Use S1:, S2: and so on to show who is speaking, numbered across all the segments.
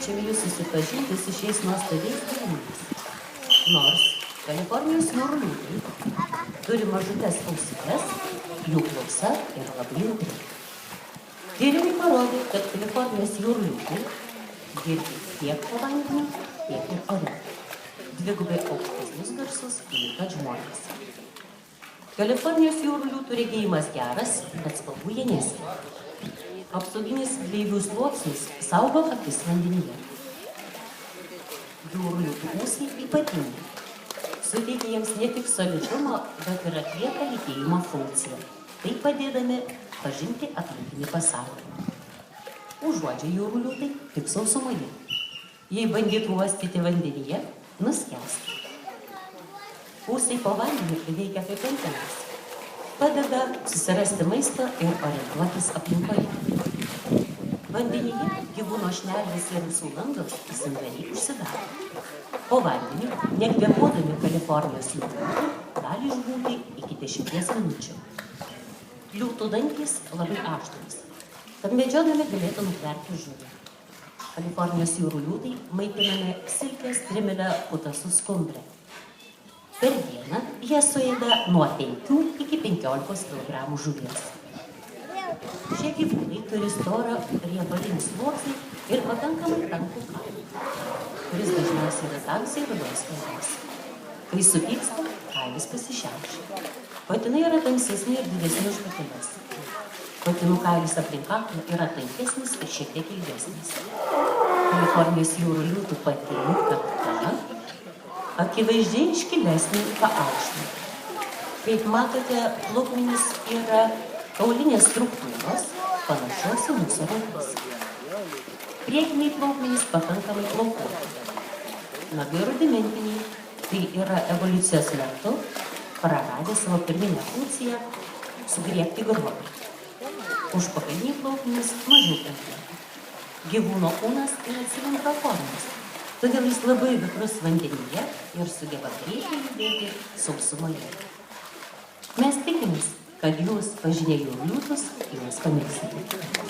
S1: Kviečiame jūs susipažinti su šiais nuostabiais gyvūnais. Nors Kalifornijos jūrų liūtai turi mažutės ausytes, jų klausa yra labai jautri. Tyrimai parodė, kad Kalifornijos jūrų liūtai girdi tiek po vandeniu, tiek ir ore. Dvigubai aukštesnius garsus nei kad žmonės. Kalifornijos jūrų liūtų regėjimas geras, bet spalvų jie neskiria. Apsauginis gleivių sluoksnis saugo akis vandenyje. Jūrų liūtų ūsai ypatingi. Suteikia jiems ne tik solidumo, bet ir atlieka lytėjimo funkciją. Tai padėdami pažinti aplinkinį pasaulį. Užuodžia jūrų liūtai tik sausumoje. Jei bandytų uostyti vandenyje, nuskęstų. Ūsai po vandeniu veikia kaip antenos. Padeda susirasti maisto ir orientuotis aplinkoje. Vandenyje gyvūno šnelės ir visų landos sandariai užsidaro. Po vandeniu, nekvėpuodami Kalifornijos liūtų, gali išbūti iki 10 minučių. Liūtų dantys labai aštrūs, kad medžiodami galėtų nutverti žuvį. Kalifornijos jūrų liūtai maitinami silkės, trimilę, putasų skumbrę. Per dieną jie suėda nuo 5 iki 15 kg žuvies. Šie gyvūnai turi storą riebalinį sluoksnį ir pakankamai tankų kailį, kuris dažniausiai yra tamsiai rudos spalvos. Kai supyksta, kailis pasišiaušia. Patinai yra tamsesni ir didesni už pateles. Patinų kailis aplink kaklą yra tankesnis ir šiek tiek ilgesnis. Kalifornijos jūrų liūtų patinų kakta akivaizdžiai iškilesnė paaukštinta. Kaip matote, plaukmenys yra kaulinės struktūros, panašios į mūsų rankas. Priekiniai plaukmenys pakankamai plaukuoti. Nagai rudimentiniai, tai yra evoliucijos metu praradę savo pirminę funkciją sugriebti grobį. Užpakaliniai plaukmenys mažiau plaukuoti. Gyvūno kūnas yra cilindro formos, todėl jis labai vikrus vandenyje ir sugeba greitai judėti sausumoje. Mes tikimės, kad jūs pažinę jūrų liūtus, juos pamėgsite.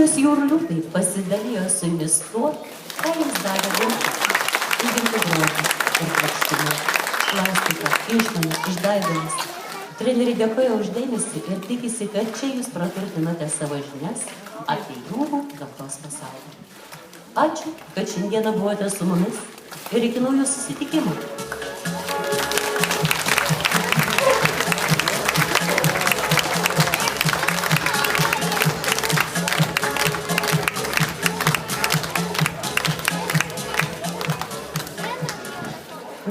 S1: Ponios Jurliukai pasidalijo su jumis tuo, ką jums davė gamta. Įgimti grožį ir plokštumą, plastiką, išmanę, išdaigomis. Treneriai dėkoja už dėmesį ir tikisi, kad čia jūs praturtinote savo žinias apie jūrų gamtos pasaulį. Ačiū, kad šiandieną buvote su mumis ir iki naujų susitikimų.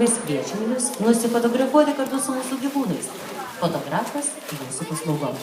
S1: Mes kviečiame jūs nusifotografuoti kartu su mūsų gyvūnais. Fotografas jūsų paslaugom.